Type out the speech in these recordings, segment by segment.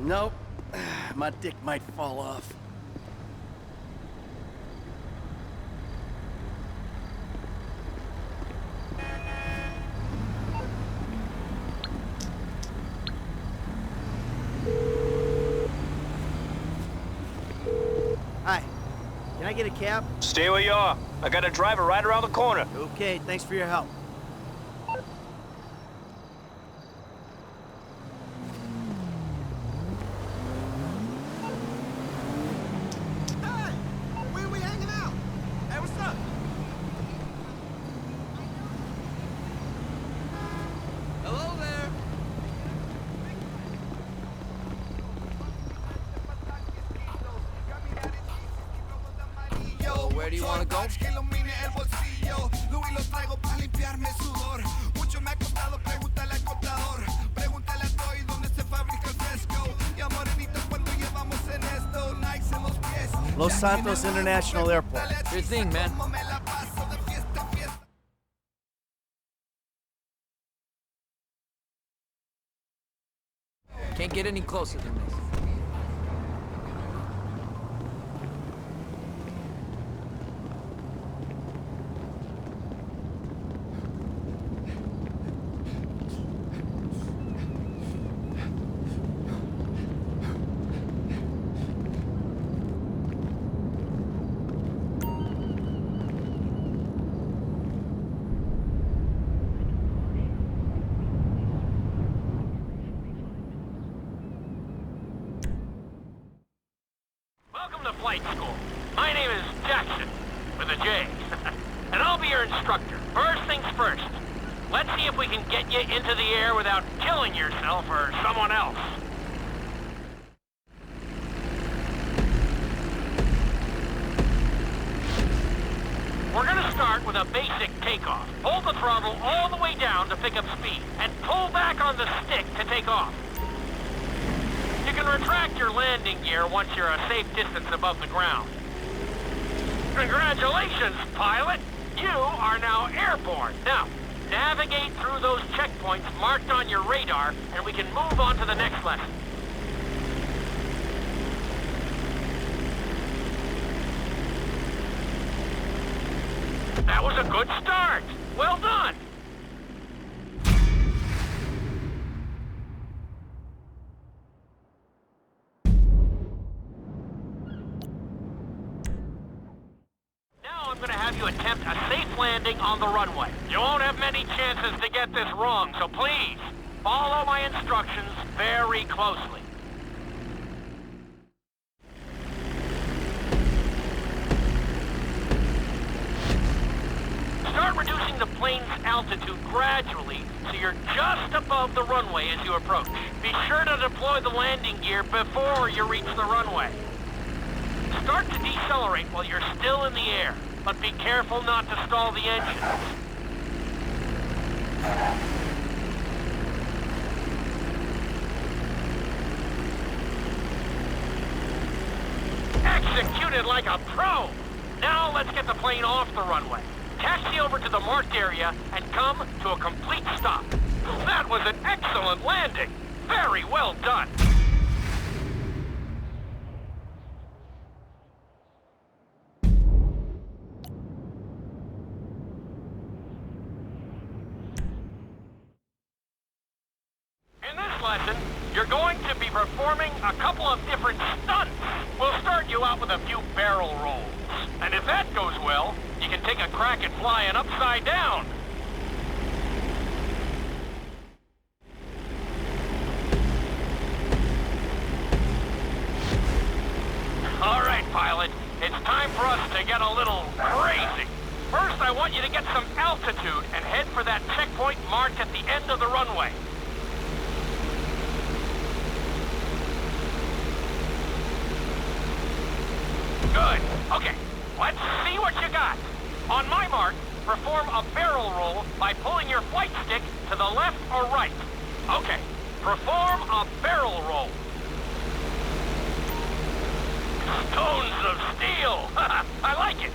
Nope. My dick might fall off. Hi. Can I get a cab? Stay where you are. I got a driver right around the corner. Okay, thanks for your help. Hey! Where are we hanging out? Hey, what's up? Hello there. Yo, where do you want to go? Los Santos International Airport. Sure thing, man. Can't get any closer than this. Welcome to flight school. My name is Jackson, with a J. And I'll be your instructor. First things first. Let's see if we can get you into the air without killing yourself or someone else. We're gonna start with a basic takeoff. Hold the throttle all the way down to pick up speed, and pull back on the stick to take off. You can retract your landing gear once you're a safe distance above the ground. Congratulations, pilot! You are now airborne. Now, navigate through those checkpoints marked on your radar, and we can move on to the next lesson. That was a good start. Well done. Now I'm going to have you attempt a safe landing on the runway. You won't have many chances to get this wrong, so please, follow my instructions very closely. Start reducing the plane's altitude gradually so you're just above the runway as you approach. Be sure to deploy the landing gear before you reach the runway. Start to decelerate while you're still in the air, but be careful not to stall the engines. Executed like a pro! Now let's get the plane off the runway. Taxi over to the marked area and come to a complete stop. That was an excellent landing. Very well done. In this lesson, you're going to be performing a couple of different stunts. We'll start you out with a few barrel rolls. And if that goes well, you can take a crack at flying upside down. All right, pilot. It's time for us to get a little crazy. First, I want you to get some altitude and head for that checkpoint marked at the end of the runway. Good. Okay, let's see what you got. On my mark, perform a barrel roll by pulling your flight stick to the left or right. Okay, perform a barrel roll. Stones of steel! I like it.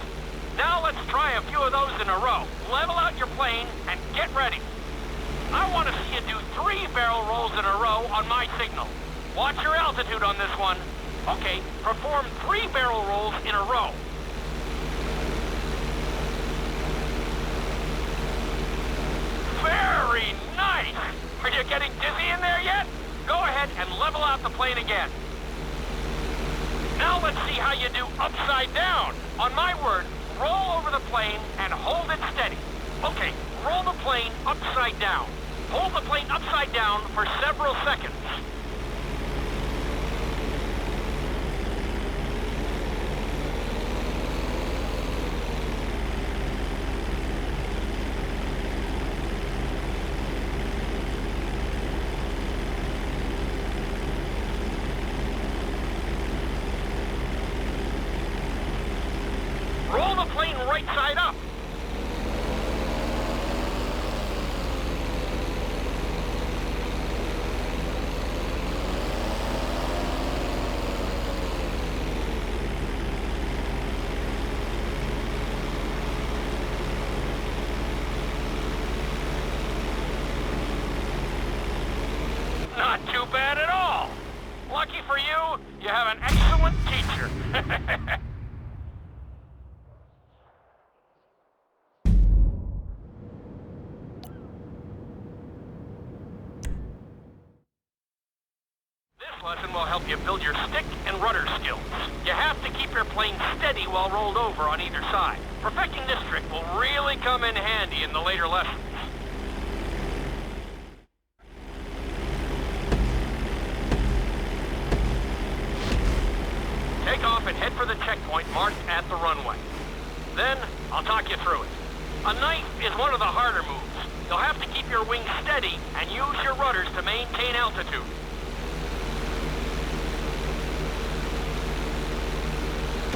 Now let's try a few of those in a row. Level out your plane and get ready. I want to see you do 3 barrel rolls in a row on my signal. Watch your altitude on this one. Okay, perform 3 barrel rolls in a row. Very nice! Are you getting dizzy in there yet? Go ahead and level out the plane again. Now let's see how you do upside down. On my word, roll over the plane and hold it steady. Okay, roll the plane upside down. Hold the plane upside down for several seconds. Roll the plane right side up. Not too bad at all. Lucky for you, you have an excellent teacher. This lesson will help you build your stick and rudder skills. You have to keep your plane steady while rolled over on either side. Perfecting this trick will really come in handy in the later lessons. Take off and head for the checkpoint marked at the runway. Then, I'll talk you through it. A knife is one of the harder moves. You'll have to keep your wings steady and use your rudders to maintain altitude.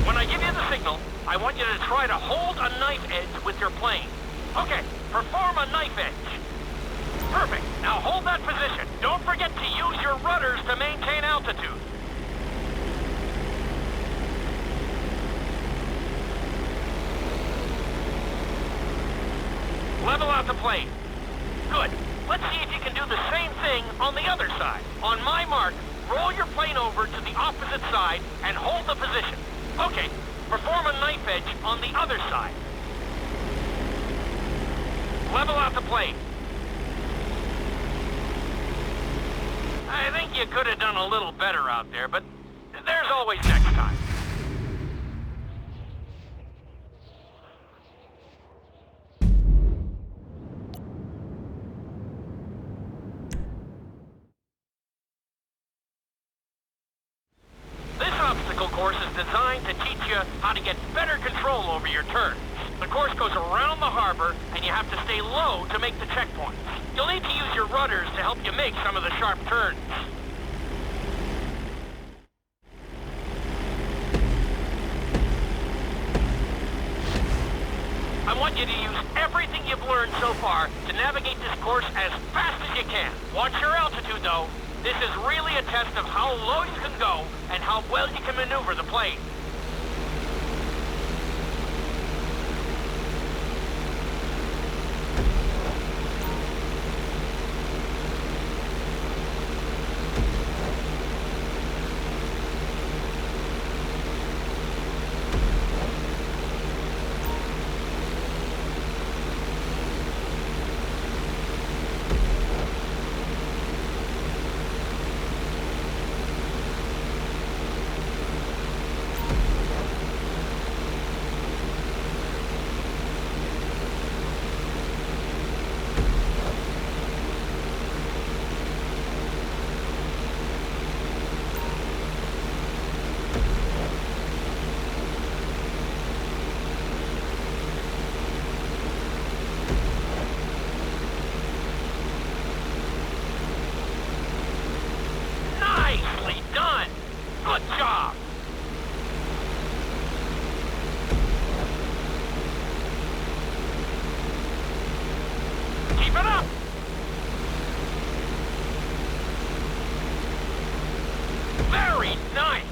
When I give you the signal, I want you to try to hold a knife edge with your plane. Okay, perform a knife edge. Perfect. Now hold that position. Don't forget to use your rudders to maintain altitude. Level out the plane. Good. Let's see if you can do the same thing on the other side. On my mark, roll your plane over to the opposite side and hold the position. Okay, perform a knife edge on the other side. Level out the plane. I think you could have done a little better out there, but there's always next time. This obstacle course is designed to teach you how to get better control over your turns. The course goes around the harbor, and you have to stay low to make the checkpoints. You'll need to use your rudders to help you make some of the sharp turns. I want you to use everything you've learned so far to navigate this course as fast as you can. Watch your altitude, though. This is really a test of how low you can go and how well you can maneuver the plane. Nicely done! Good job! Keep it up! Very nice!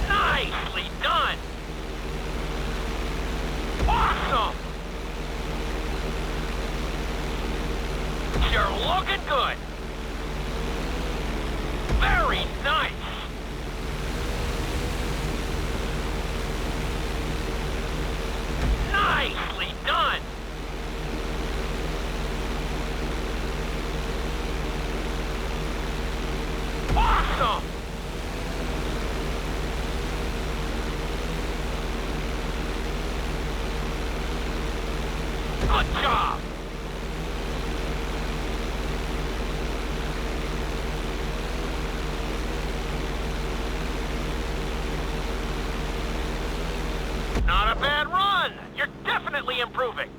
Nicely done! Awesome! You're looking good! Good job! Not a bad run! You're definitely improving!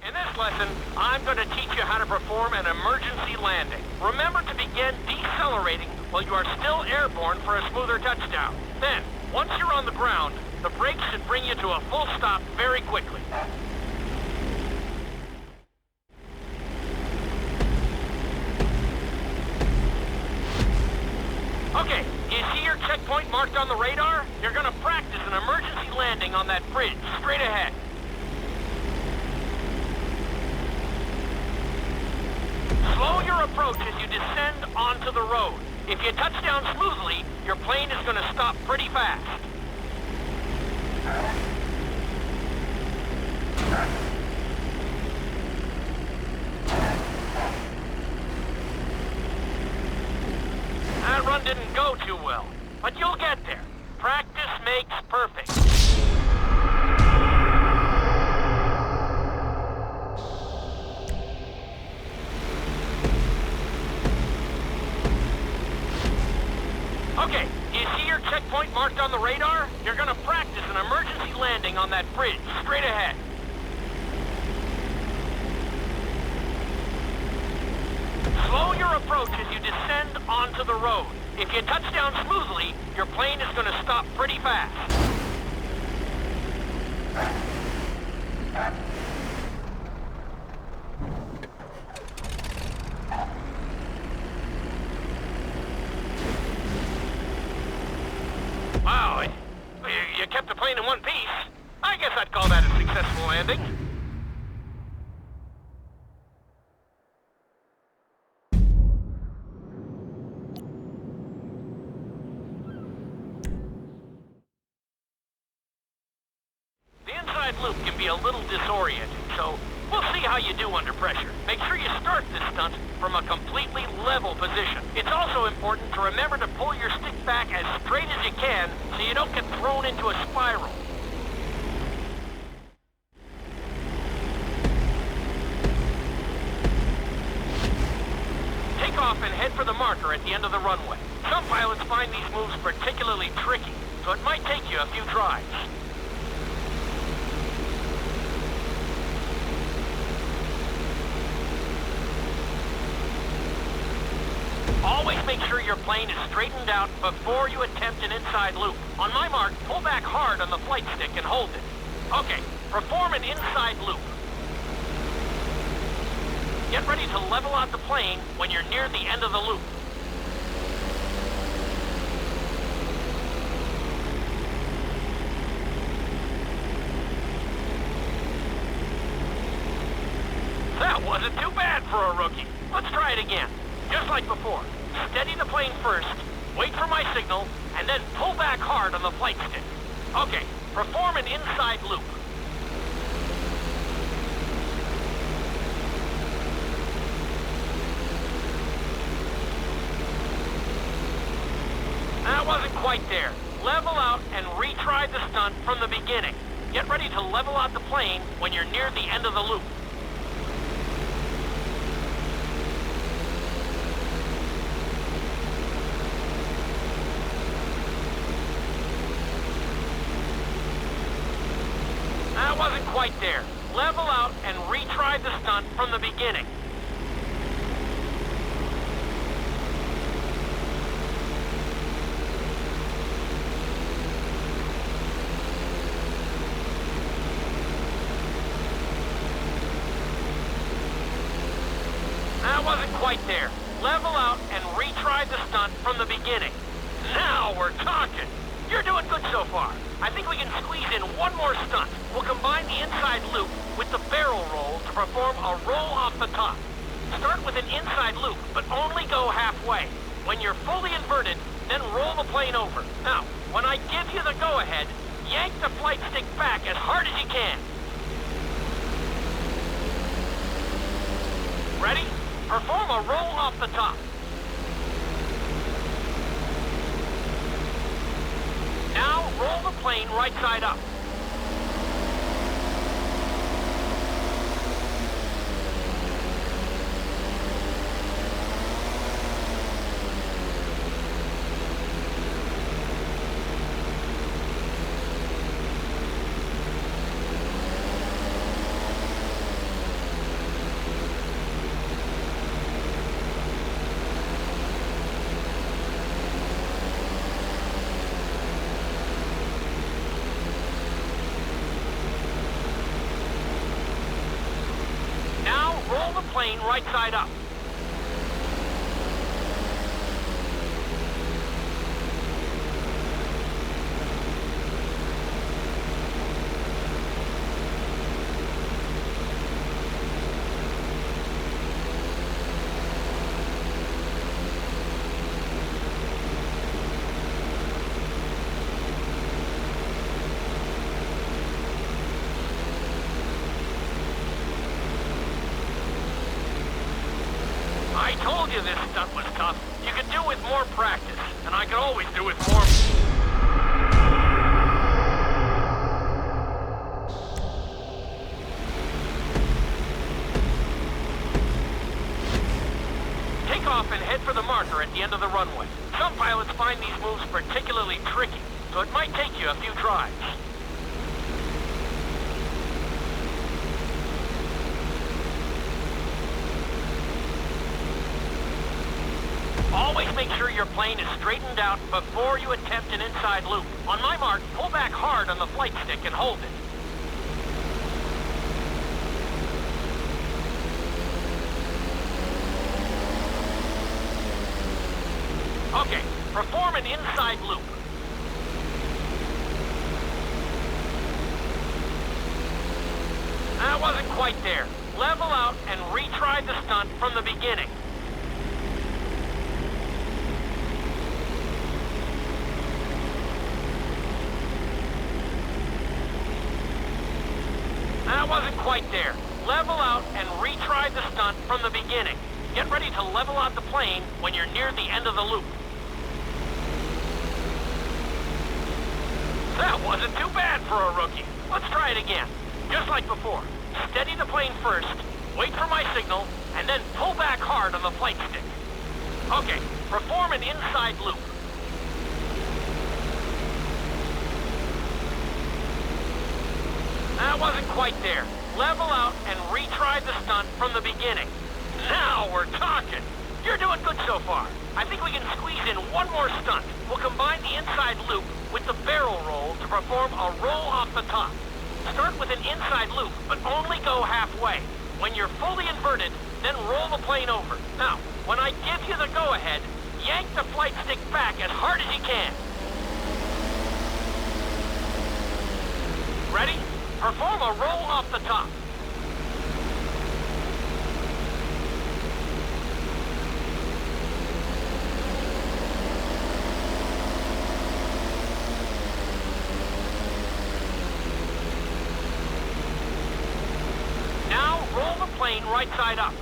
In this lesson, I'm going to teach you how to perform an emergency landing. Remember to begin decelerating while you are still airborne for a smoother touchdown. Then, once you're on the ground, the brakes should bring you to a full stop very quickly. Okay, you see your checkpoint marked on the radar? You're going to practice an emergency landing on that bridge, straight ahead. Slow your approach as you descend onto the road. If you touch down smoothly, your plane is going to stop pretty fast. That run didn't go too well, but you'll get there. Practice makes perfect. Okay, you see your checkpoint marked on the radar? You're gonna practice an emergency landing on that bridge, straight ahead. Slow your approach as you descend onto the road. If you touch down smoothly, your plane is gonna stop pretty fast. Wow, you kept the plane in one piece. I guess I'd call that a successful landing. The inside loop can be a little disorienting, so we'll see how you do under pressure. Make sure you start this stunt from a completely level position. It's also important to remember to pull your stick back as straight as you can so you don't get thrown into a spiral. Take off and head for the marker at the end of the runway. Some pilots find these moves particularly tricky, so it might take you a few tries. Always make sure your plane is straightened out before you attempt an inside loop. On my mark, pull back hard on the flight stick and hold it. Okay, perform an inside loop. Get ready to level out the plane when you're near the end of the loop. That wasn't too bad for a rookie. Let's try it again. Just like before, steady the plane first, wait for my signal, and then pull back hard on the flight stick. Okay, perform an inside loop. That wasn't quite there. Level out and retry the stunt from the beginning. Get ready to level out the plane when you're near the end of the loop. That wasn't quite there. Level out and retry the stunt from the beginning. That wasn't quite there. Level out and retry the stunt from the beginning. Now we're talking. You're doing good so far. I think we can squeeze in one more stunt. We'll combine the inside loop with the barrel roll to perform a roll off the top. Start with an inside loop, but only go halfway. When you're fully inverted, then roll the plane over. Now, when I give you the go-ahead, yank the flight stick back as hard as you can. Ready? Perform a roll off the top. Now roll the plane right side up. Roll the plane right side up. I told you this stunt was tough. You could do with more practice, and I could always do with more... Take off and head for the marker at the end of the runway. Some pilots find these moves particularly tricky, so it might take you a few tries. Always make sure your plane is straightened out before you attempt an inside loop. On my mark, pull back hard on the flight stick and hold it. Okay, perform an inside loop. That wasn't quite there. Level out and retry the stunt from the beginning. That wasn't quite there. Level out and retry the stunt from the beginning. Get ready to level out the plane when you're near the end of the loop. That wasn't too bad for a rookie. Let's try it again. Just like before. Steady the plane first, wait for my signal, and then pull back hard on the flight stick. Okay, perform an inside loop. That wasn't quite there. Level out and retry the stunt from the beginning. Now we're talking. You're doing good so far. I think we can squeeze in one more stunt. We'll combine the inside loop with the barrel roll to perform a roll off the top. Start with an inside loop, but only go halfway. When you're fully inverted, then roll the plane over. Now, when I give you the go-ahead, yank the flight stick back as hard as you can. Ready? Perform a roll off the top. Now roll the plane right side up.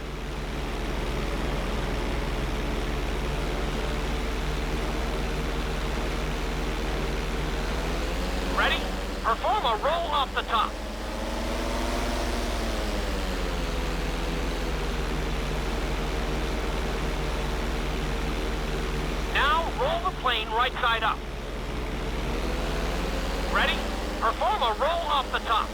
Ready? Perform a roll off the top. Now roll the plane right side up. Ready? Perform a roll off the top.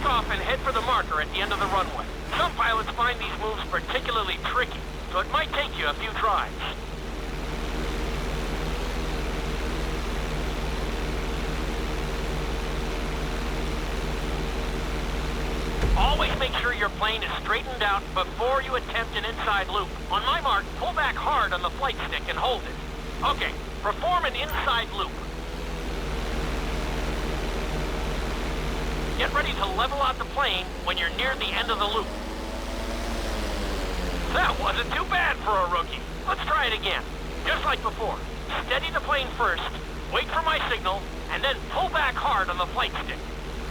Off and head for the marker at the end of the runway. Some pilots find these moves particularly tricky, so it might take you a few tries. Always make sure your plane is straightened out before you attempt an inside loop. On my mark, pull back hard on the flight stick and hold it. Okay, perform an inside loop. Get ready to level out the plane when you're near the end of the loop. That wasn't too bad for a rookie. Let's try it again. Just like before. Steady the plane first, wait for my signal, and then pull back hard on the flight stick.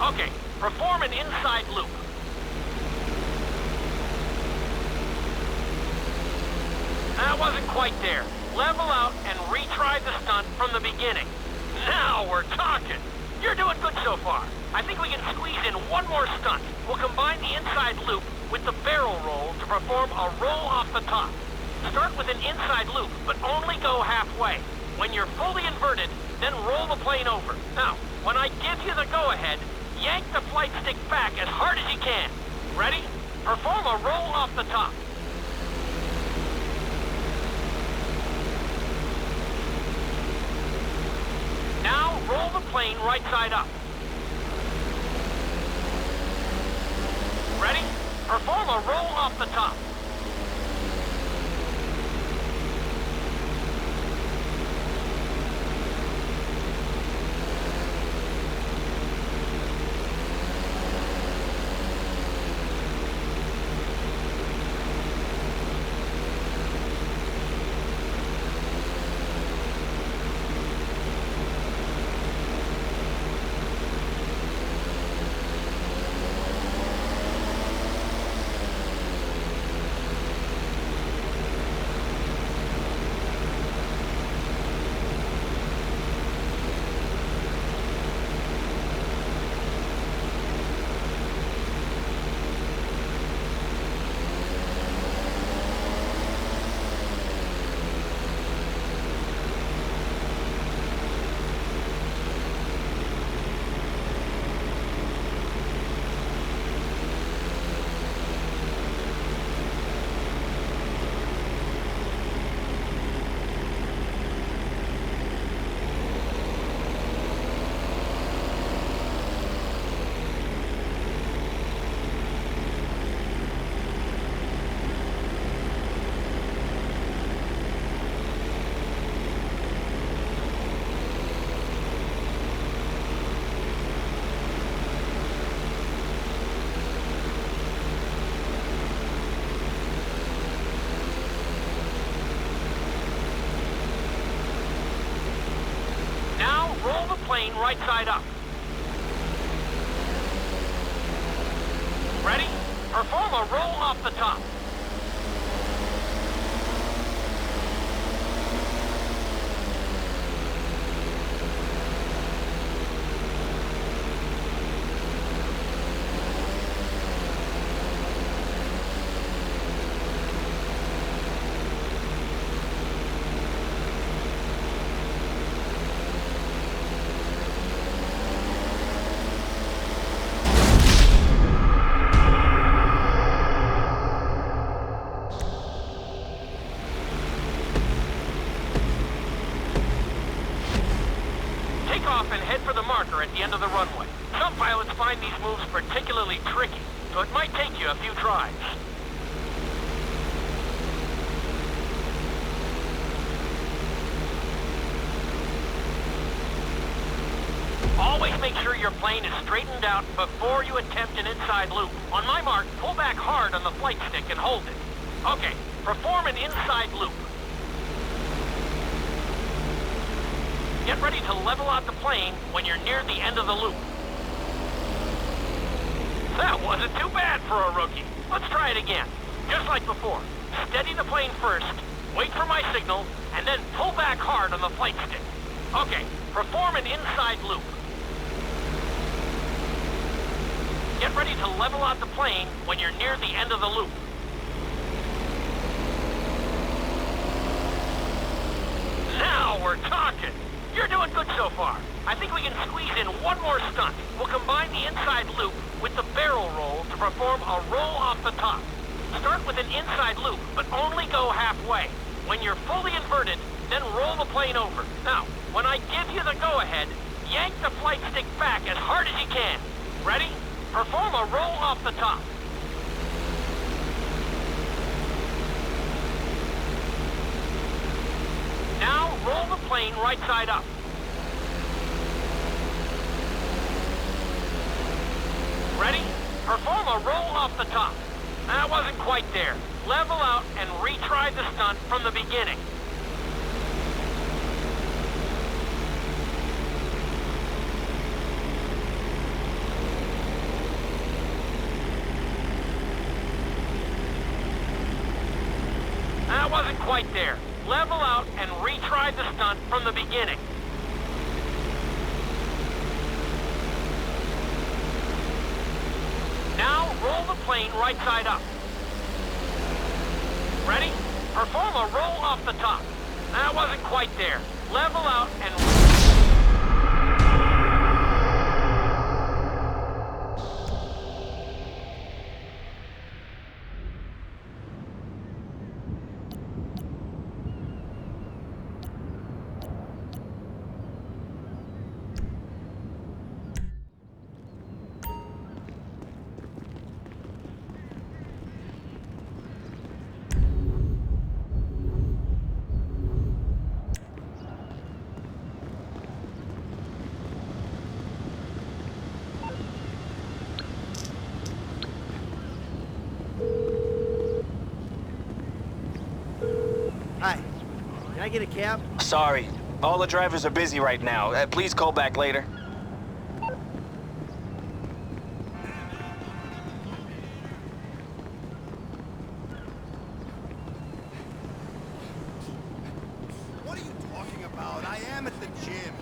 Okay, perform an inside loop. That wasn't quite there. Level out and retry the stunt from the beginning. Now we're talking. You're doing good so far. I think we can squeeze in one more stunt. We'll combine the inside loop with the barrel roll to perform a roll off the top. Start with an inside loop, but only go halfway. When you're fully inverted, then roll the plane over. Now, when I give you the go-ahead, yank the flight stick back as hard as you can. Ready? Perform a roll off the top. Now, roll the plane right side up. Ready? Perform a roll off the top. Plane right side up. Ready? Perform a roll off the top. Off and head for the marker at the end of the runway. Some pilots find these moves particularly tricky, so it might take you a few tries. Always make sure your plane is straightened out before you attempt an inside loop. On my mark, pull back hard on the flight stick and hold it. Okay, perform an inside loop. Get ready to level out the plane when you're near the end of the loop. That wasn't too bad for a rookie. Let's try it again. Just like before. Steady the plane first, wait for my signal, and then pull back hard on the flight stick. Okay, perform an inside loop. Get ready to level out the plane when you're near the end of the loop. Now we're talking. You're doing good so far. I think we can squeeze in one more stunt. We'll combine the inside loop with the barrel roll to perform a roll off the top. Start with an inside loop, but only go halfway. When you're fully inverted, then roll the plane over. Now, when I give you the go-ahead, yank the flight stick back as hard as you can. Ready? Perform a roll off the top. Now, roll the plane right side up. Ready? Perform a roll off the top. That wasn't quite there. level out and retry the stunt from the beginning. That wasn't quite there. Level out and retry the stunt from the beginning. Now roll the plane right side up. Ready? Perform a roll off the top. That wasn't quite there. Level out and... Hi. Can I get a cab? Sorry. All the drivers are busy right now. Please call back later. What are you talking about? I am at the gym.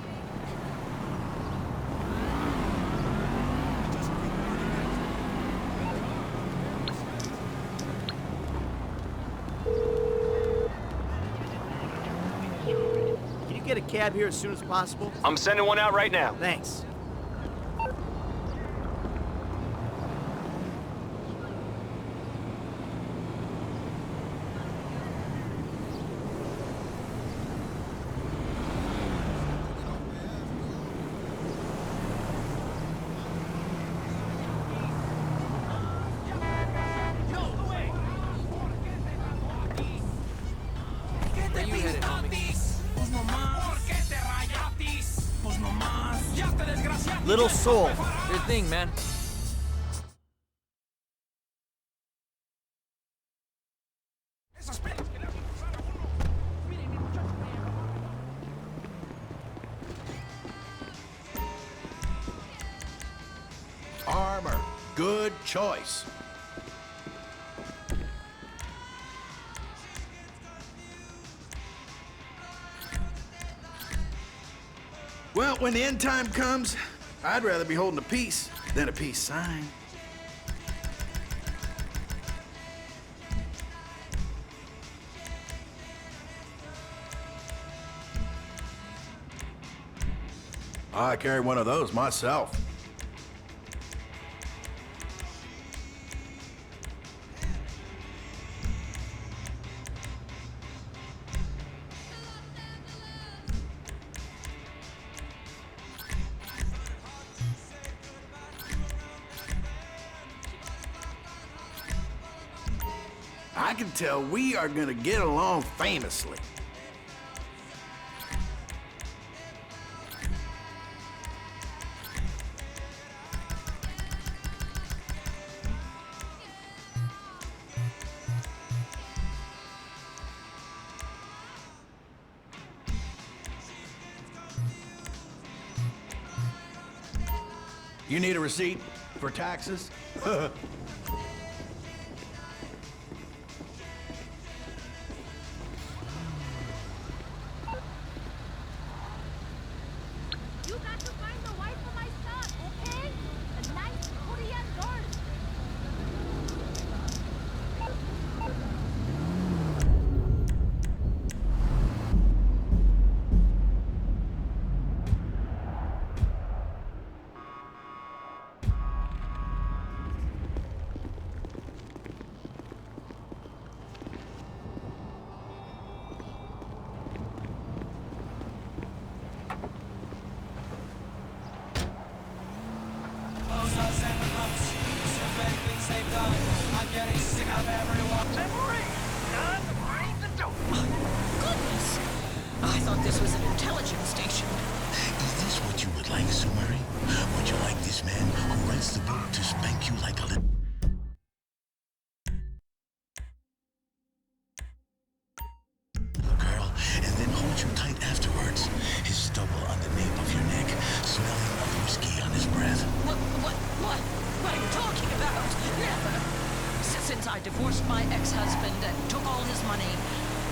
Just keep running Can you get a cab here as soon as possible? I'm sending one out right now. Thanks. Where you headed, homie? Little Soul. Good thing, man. Armor. Good choice. Well, when the end time comes, I'd rather be holding a peace than a peace sign. I carry one of those myself. I can tell we are gonna get along famously. You need a receipt for taxes? You got to find the wife of my son, okay? A nice Korean girl. Since I divorced my ex-husband and took all his money,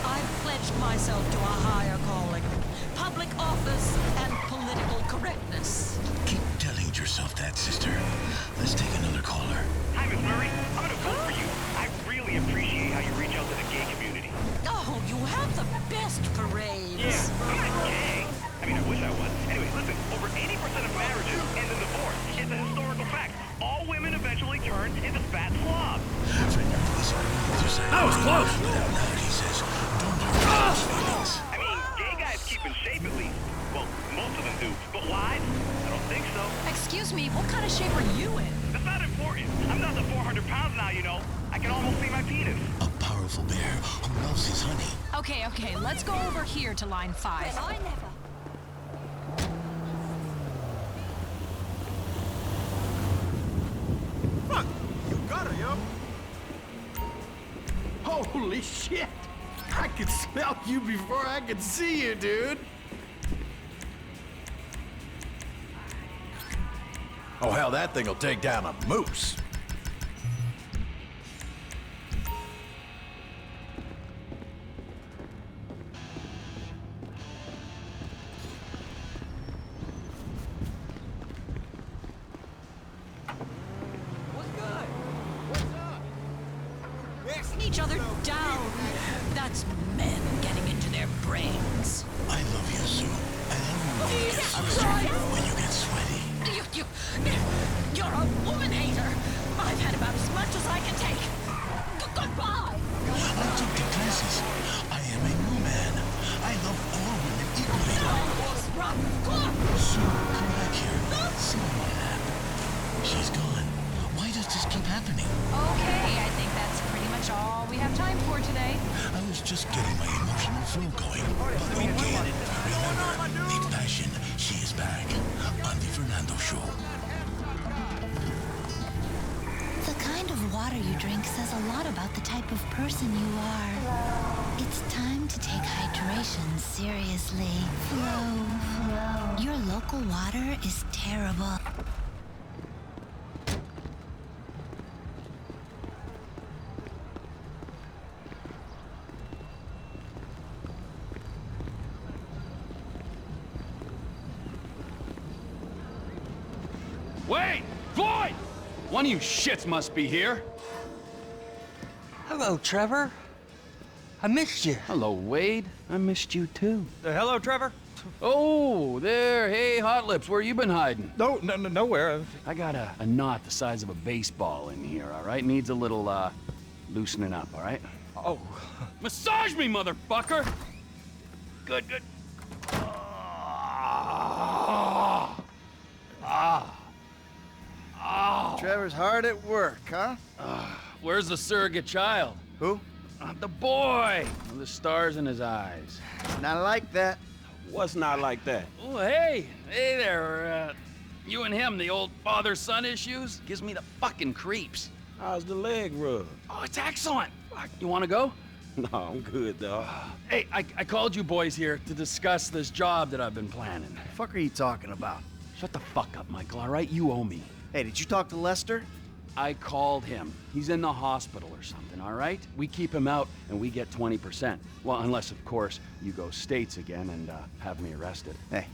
I've pledged myself to a higher calling. Public office and political correctness. Keep telling yourself that, sister. Let's take another caller. Hi, Miss Murray. I'm gonna vote for you. I really appreciate how you reach out to the gay community. Oh, you have the best parades. Yeah, I'm not gay. I mean, I wish I was. Anyway, listen, over 80% of marriages end in divorce. It's a historical fact. All women eventually turn into fat slobs. That was close! But out loud he says, don't hurt his feelings. I mean, gay guys keep in shape at least. Well, most of them do. But wives? I don't think so. Excuse me, what kind of shape are you in? That's not important. I'm not the 400 pounds now, you know. I can almost see my penis. A powerful bear who loves his honey. Okay, let's go over here to line 5. I never. Fuck! You got her, yo! Holy shit! I could smell you before I could see you, dude! Oh, hell, that thing will take down a moose. Each other down. That's men getting into their brains. I love you, Sue. I love you when you get Jesus sweaty. Christ! When you get sweaty. You're a woman hater. I've had about as much as I can take. Goodbye. I took the classes. I am a new man. I love all women equally. Sue, come back here. Sit on my lap. She's gone. Why does this keep happening? Okay, I think that's pretty much all we have time for today. I was just getting my emotional flow going. But okay, remember, the passion, she is back on the Fernando Show. The kind of water you drink says a lot about the type of person you are. It's time to take hydration seriously. Flo. Your local water is terrible. Wait! Floyd! One of you shits must be here. Hello, Trevor. I missed you. Hello, Wade. I missed you too. Hello, Trevor. Oh, there. Hey, Hot Lips, where you been hiding? Nowhere. I got a knot the size of a baseball in here, all right? Needs a little, loosening up, all right? Oh. Massage me, motherfucker! Good. Trevor's hard at work, huh? Where's the surrogate child? Who? The boy! The stars in his eyes. Not like that. What's not like that? Oh, hey there, you and him, the old father-son issues? Gives me the fucking creeps. How's the leg rub? Oh, it's excellent. You wanna go? No, I'm good, dog. Hey, I called you boys here to discuss this job that I've been planning. The fuck are you talking about? Shut the fuck up, Michael, all right? You owe me. Hey, did you talk to Lester? I called him. He's in the hospital or something, all right? We keep him out and we get 20%. Well, unless, of course, you go states again and have me arrested. Hey,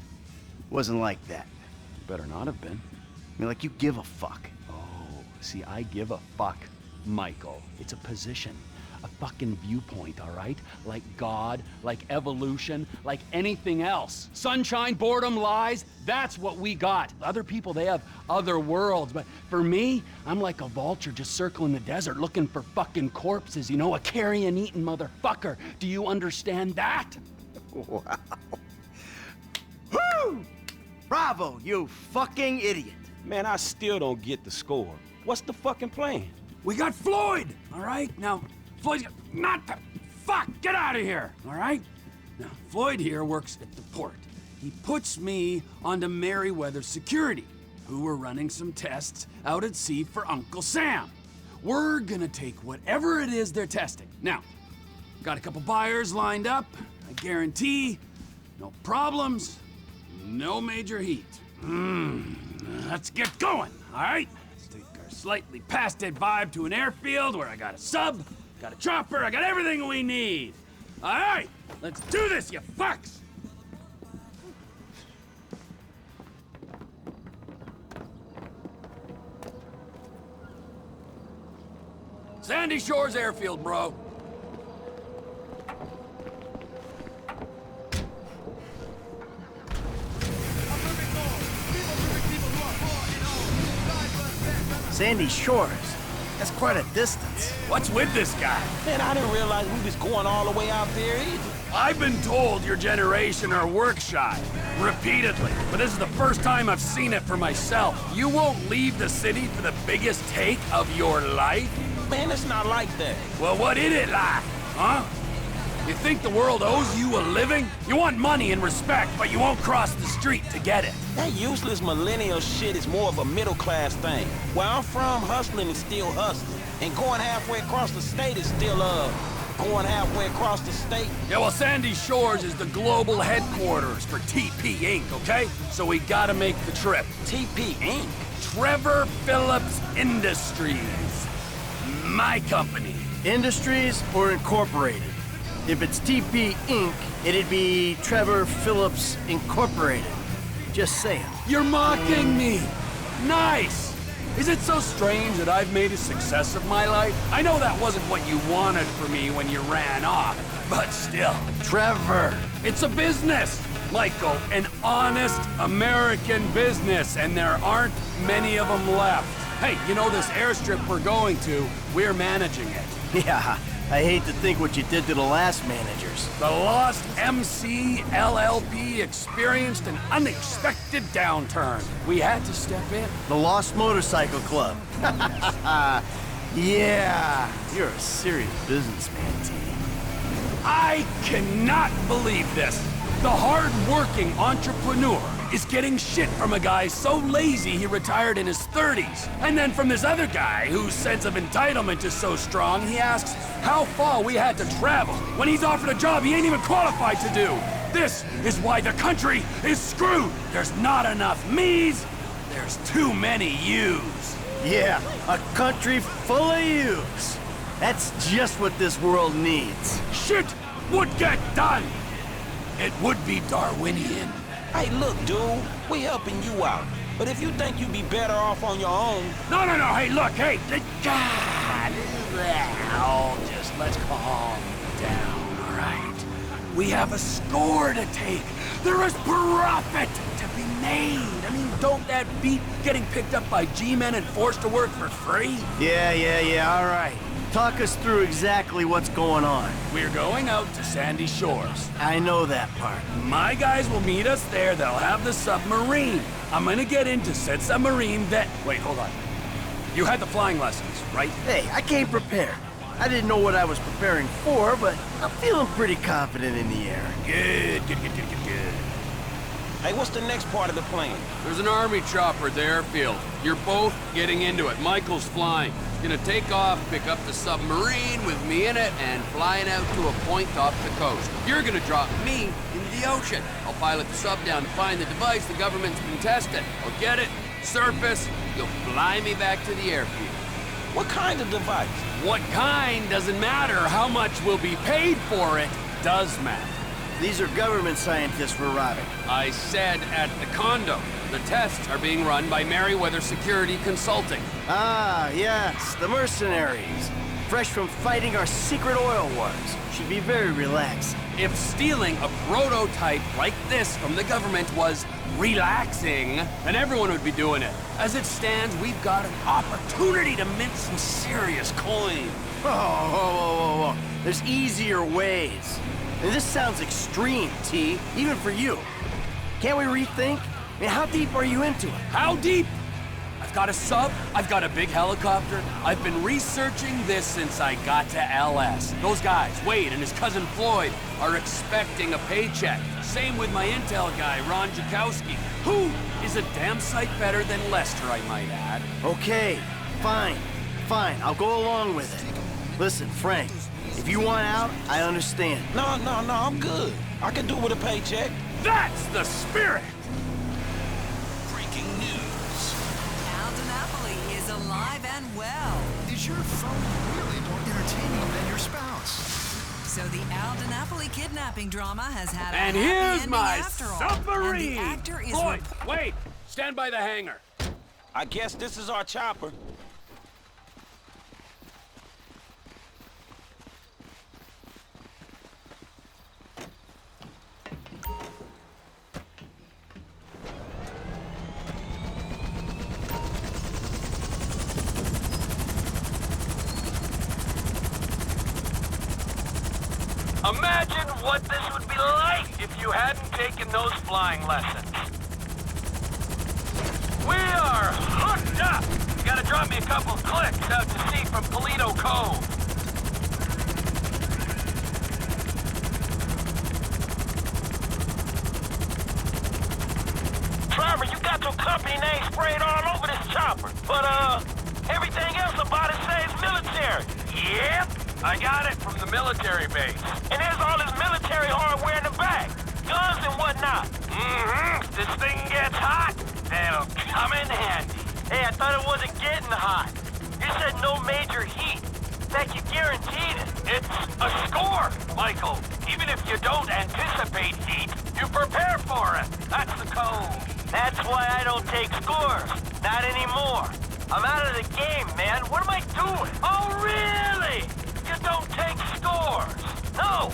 wasn't like that. Better not have been. I mean, like you give a fuck. Oh, see, I give a fuck, Michael. It's a position. A fucking viewpoint, all right? Like God, like evolution, like anything else. Sunshine, boredom, lies, that's what we got. Other people, they have other worlds, but for me, I'm like a vulture just circling the desert looking for fucking corpses, you know, a carrion-eating motherfucker. Do you understand that? Wow. Woo! Bravo, you fucking idiot. Man, I still don't get the score. What's the fucking plan? We got Floyd, all right? Now, Floyd's got... Not the... Fuck! Get out of here, all right? Now, Floyd here works at the port. He puts me onto Merryweather Security, who were running some tests out at sea for Uncle Sam. We're gonna take whatever it is they're testing. Now, got a couple buyers lined up. I guarantee no problems, no major heat. Let's get going, all right? Let's take our slightly past dead vibe to an airfield where I got a sub, got a chopper, I got everything we need. All right, let's do this, you fucks! Sandy Shores Airfield, bro. Sandy Shores. That's quite a distance. What's with this guy? Man, I didn't realize we was going all the way out there either. I've been told your generation are work shy, repeatedly, but this is the first time I've seen it for myself. You won't leave the city for the biggest take of your life? Man, it's not like that. Well, what is it like, huh? You think the world owes you a living? You want money and respect, but you won't cross the street to get it. That useless millennial shit is more of a middle-class thing. Where I'm from, hustling is still hustling. And going halfway across the state is still, going halfway across the state. Yeah, well, Sandy Shores is the global headquarters for TP Inc., okay? So we gotta make the trip. TP Inc.? Trevor Phillips Industries. My company. Industries or Incorporated? If it's TP Inc., it'd be Trevor Phillips Incorporated. Just saying. You're mocking me! Nice! Is it so strange that I've made a success of my life? I know that wasn't what you wanted for me when you ran off, but still. Trevor! It's a business! Michael, an honest American business, and there aren't many of them left. Hey, you know this airstrip we're going to, we're managing it. Yeah, I hate to think what you did to the last managers. The Lost MC LLP experienced an unexpected downturn. We had to step in. The Lost Motorcycle Club. Yeah, you're a serious businessman, T. I cannot believe this. The hard-working entrepreneur is getting shit from a guy so lazy he retired in his 30s. And then from this other guy whose sense of entitlement is so strong, he asks how far we had to travel when he's offered a job he ain't even qualified to do. This is why the country is screwed. There's not enough me's, there's too many you's. Yeah, a country full of you's. That's just what this world needs. Shit would get done. It would be Darwinian. Hey, look, dude, we helping you out. But if you think you'd be better off on your own... No, hey, look, hey, God, just let's calm down, all right? We have a score to take. There is profit to be made. I mean, don't that beat getting picked up by G-men and forced to work for free? Yeah, all right. Talk us through exactly what's going on. We're going out to Sandy Shores. I know that part. My guys will meet us there. They'll have the submarine. I'm gonna get into said submarine that... Wait, hold on. You had the flying lessons, right? Hey, I came prepared. I didn't know what I was preparing for, but I'm feeling pretty confident in the air. Good. Hey, what's the next part of the plan? There's an army chopper at the airfield. You're both getting into it. Michael's flying. He's gonna take off, pick up the submarine with me in it, and flying out to a point off the coast. You're gonna drop me into the ocean. I'll pilot the sub down to find the device the government's been testing. I'll get it, surface, you'll fly me back to the airfield. What kind of device? What kind doesn't matter. How much will be paid for it does matter. These are government scientists we're robbing. I said at the condo. The tests are being run by Merryweather Security Consulting. Ah, yes, the mercenaries. Fresh from fighting our secret oil wars. Should be very relaxed. If stealing a prototype like this from the government was relaxing, then everyone would be doing it. As it stands, we've got an opportunity to mint some serious coin. Whoa. There's easier ways. And this sounds extreme, T, even for you. Can't we rethink? I mean, how deep are you into it? How deep? I've got a sub, I've got a big helicopter. I've been researching this since I got to LS. Those guys, Wade and his cousin Floyd, are expecting a paycheck. Same with my intel guy, Ron Jakowski, who is a damn sight better than Lester, I might add. Okay, fine. I'll go along with it. Listen, Frank, if you want out, I understand. No, I'm good. I can do with a paycheck. That's the spirit! Breaking news. Al DiNapoli is alive well. Is your phone really more entertaining than your spouse? So the Alden Napoli kidnapping drama has had And a happy here's ending my after all. submarine! And the actor is Floyd, wait! Stand by the hangar. I guess this is our chopper. Imagine what this would be like if you hadn't taken those flying lessons. We are hooked up! You gotta drop me a couple of clicks out to sea from Polito Cove. Trevor, you got your company name sprayed all over this chopper. But, everything else about it says military. Yep. I got it from the military base. And there's all this military hardware in the back. Guns and whatnot. If this thing gets hot, it'll come in handy. Hey, I thought it wasn't getting hot. You said no major heat. That you guaranteed it. It's a score, Michael. Even if you don't anticipate heat, you prepare for it. That's the code. That's why I don't take scores. Not anymore. I'm out of the game, man. What am I doing? Oh, really? You don't take scores. No,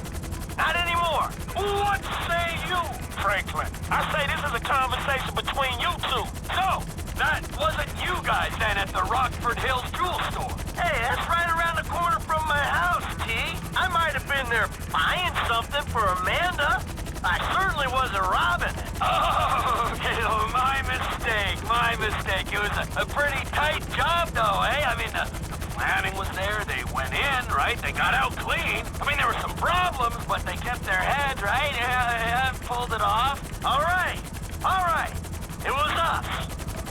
not anymore. What say you, Franklin? I say this is a conversation between you two. So, that wasn't you guys then at the Rockford Hills jewel store. Hey, that's right around the corner from my house, T. I might have been there buying something for Amanda. I certainly wasn't robbing it. Oh, okay, my mistake. It was a pretty tight job, though, eh? I mean, the planning was there, they went in, right? They got out clean. I mean, there were some problems, but they kept their heads, right? Yeah, pulled it off. All right. It was us.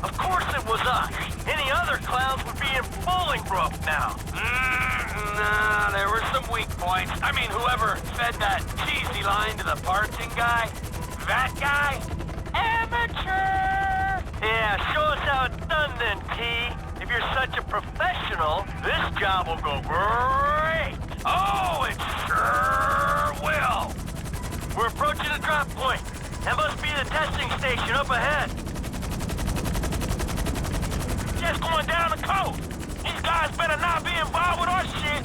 Of course it was us. Any other clowns would be in Bolingbroke now. Nah, there were some weak points. I mean, whoever fed that cheesy line to the parting guy, that guy, amateur! Yeah, show us how it's done then, T. If you're such a professional, this job will go great. Oh, it sure will. We're approaching the drop point. That must be the testing station up ahead. Just going down the coast. These guys better not be involved with our shit.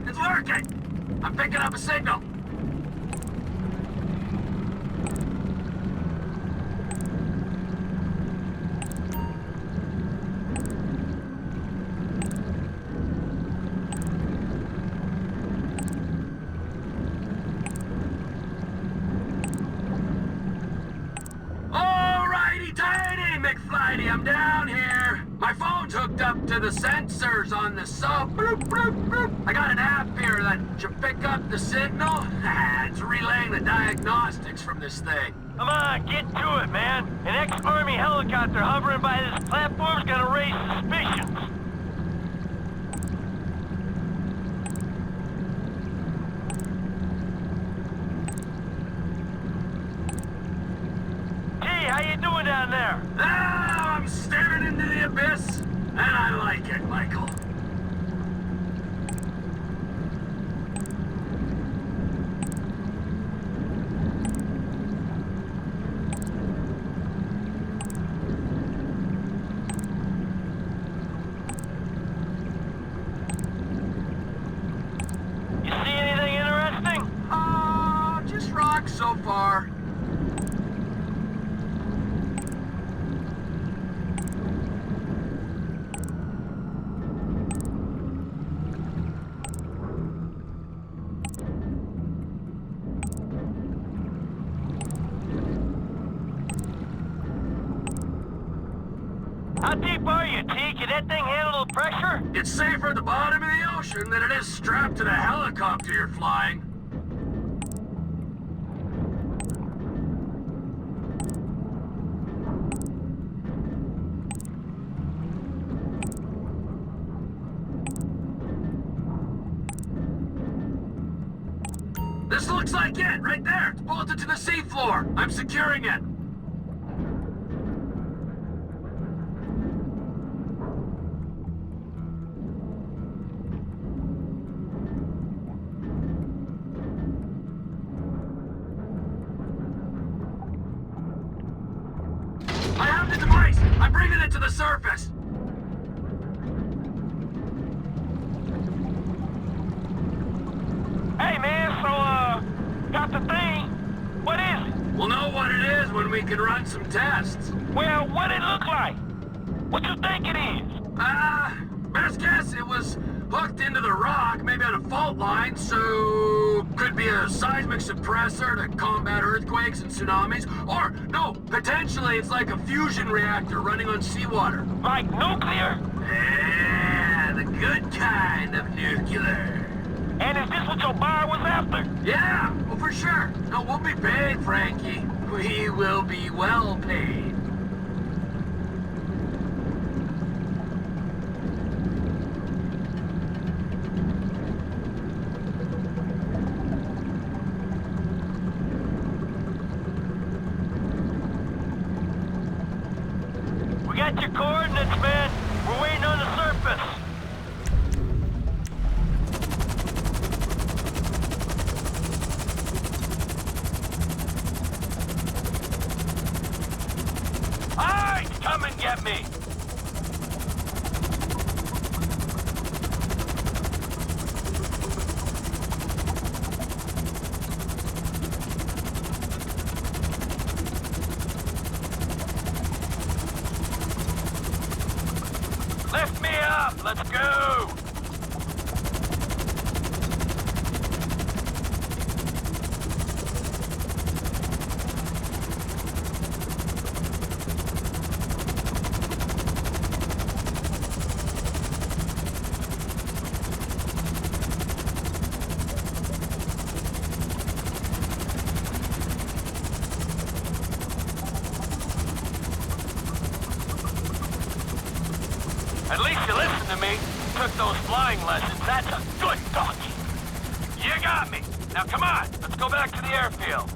It's working! I'm picking up a signal. Alrighty-tighty, McFlighty, I'm down here. My phone's hooked up to the sensors on the sub. Bloop, bloop, bloop. I got an app here that should pick up the signal. It's relaying the diagnostics from this thing. Come on, get to it, man. An ex-Army helicopter hovering by this platform's gonna raise suspicions. Hey, how you doing down there? Ah, I'm staring into the abyss, and I like it, Michael. You see anything interesting? Just rocks so far. How deep are you, T? Can that thing handle the pressure? It's safer at the bottom of the ocean than it is strapped to the helicopter you're flying. This looks like it, right there. It's bolted to the seafloor. I'm securing it. I have the device. I'm bringing it to the surface. Hey, man, so, got the thing. What is it? We'll know what it is when we can run some tests. Well, what it look like? What you think it is? Best guess it was hooked into the rock, maybe on a fault line, so could be a seismic suppressor to combat earthquakes and tsunamis, or, no, potentially it's like a fusion reactor running on seawater. Like nuclear? Yeah, the good kind of nuclear. And is this what your buyer was after? Yeah, well, for sure. No, we'll be paid, Frankie. We will be well paid. We got your coordinates, man. We're waiting on the surface. Alright, come and get me. Lift me up, let's go. At least you listened to me. Took those flying lessons. That's a good donkey. You got me. Now come on, let's go back to the airfield.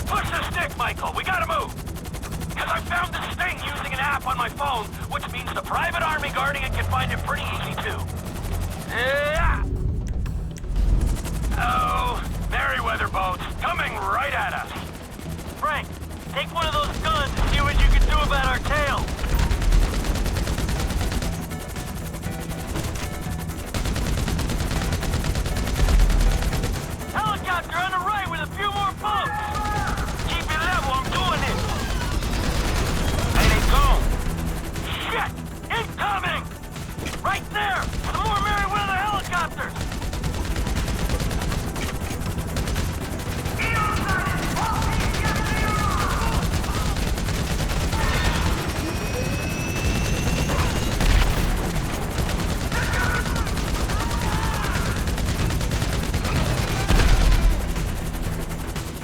Push the stick, Michael. We gotta move. Because I found this thing using an app on my phone, which means the private army guarding it can find it pretty easy too. Yeah. Oh, Merryweather boats coming right at us. Frank, take one of those guns and see what you can do about our tail. Helicopter on the right with a few more boats. Keep it level, I'm doing it. There they go. Shit! Incoming! Right there! Some more Merryweather helicopters!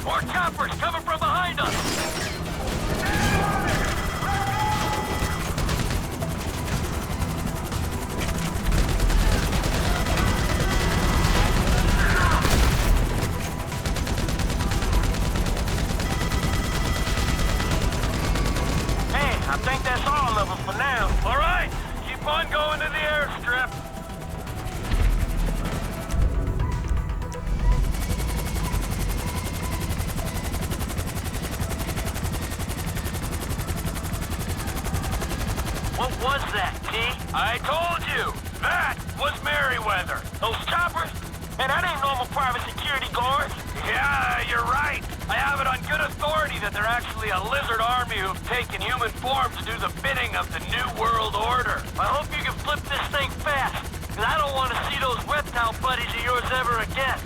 More choppers coming from behind us! Hey, I think that's all of them for now. All right, keep on going to the airstrip. What was that, T? I told you! That was Merryweather! Those choppers? Man, that ain't normal private security guards! Yeah, you're right! I have it on good authority that they're actually a lizard army who've taken human form to do the bidding of the New World Order. I hope you can flip this thing fast, because I don't want to see those reptile buddies of yours ever again.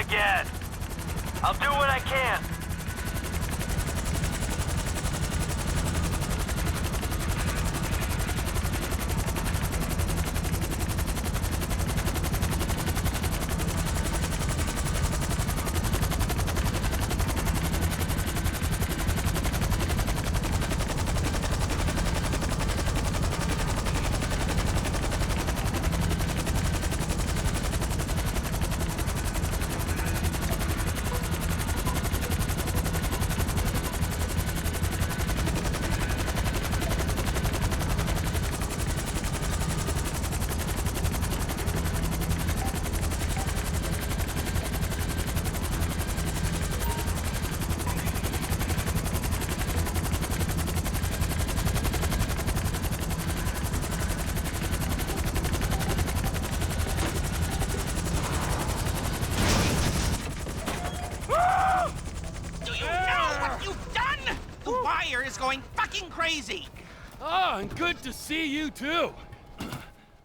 again. I'll do what I can. Is going fucking crazy. Oh, and good to see you too.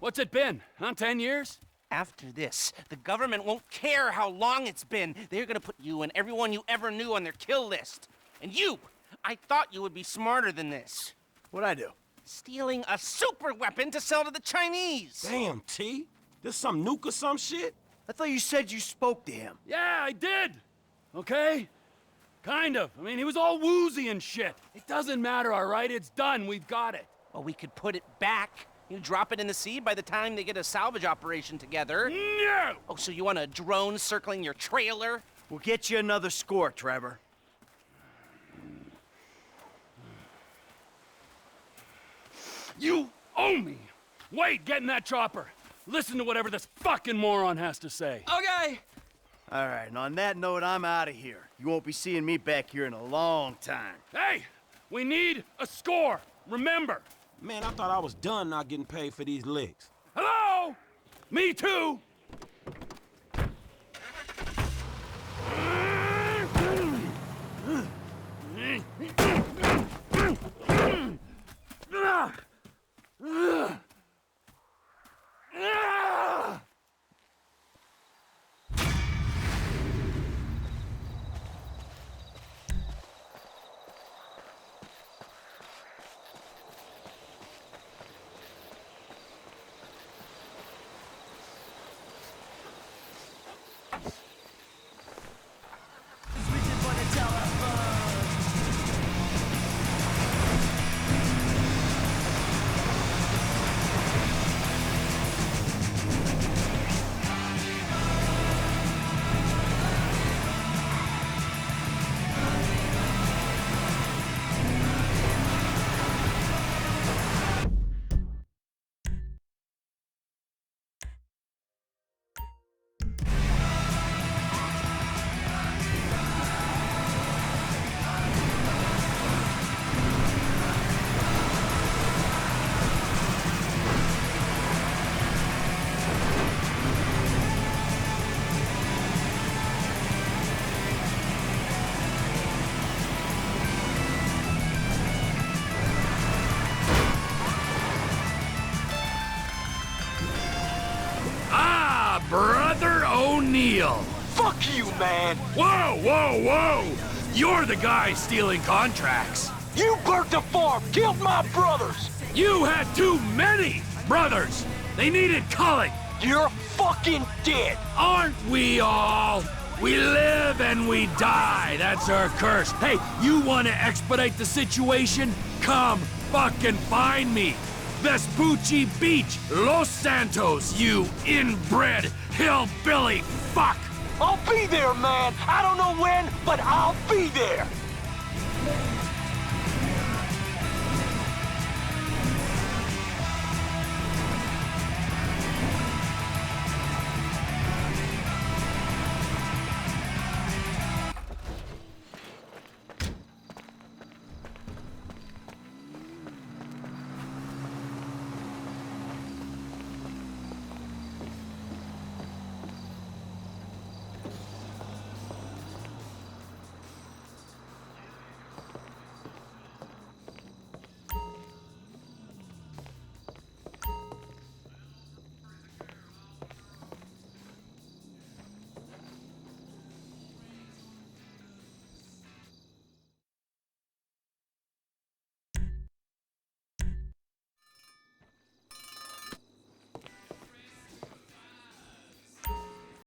What's it been, huh? 10 years? After this, the government won't care how long it's been. They're gonna put you and everyone you ever knew on their kill list. And you, I thought you would be smarter than this. What'd I do? Stealing a super weapon to sell to the Chinese. Damn, T. This some nuke or some shit? I thought you said you spoke to him. Yeah, I did. Okay? Kind of. I mean, he was all woozy and shit. It doesn't matter, all right? It's done. We've got it. Well, we could put it back. You drop it in the sea by the time they get a salvage operation together. No! Oh, so you want a drone circling your trailer? We'll get you another score, Trevor. You owe me! Wait, get in that chopper. Listen to whatever this fucking moron has to say. Okay. All right, and on that note, I'm out of here. You won't be seeing me back here in a long time. Hey, we need a score. Remember. Man, I thought I was done not getting paid for these licks. Hello? Me too. Brother O'Neill. Fuck you, man! Whoa, whoa, whoa! You're the guy stealing contracts. You burnt the farm, killed my brothers! You had too many brothers! They needed culling! You're fucking dead! Aren't we all? We live and we die. That's our curse. Hey, you want to expedite the situation? Come fucking find me. Vespucci Beach, Los Santos, you inbred hillbilly fuck! I'll be there, man! I don't know when, but I'll be there!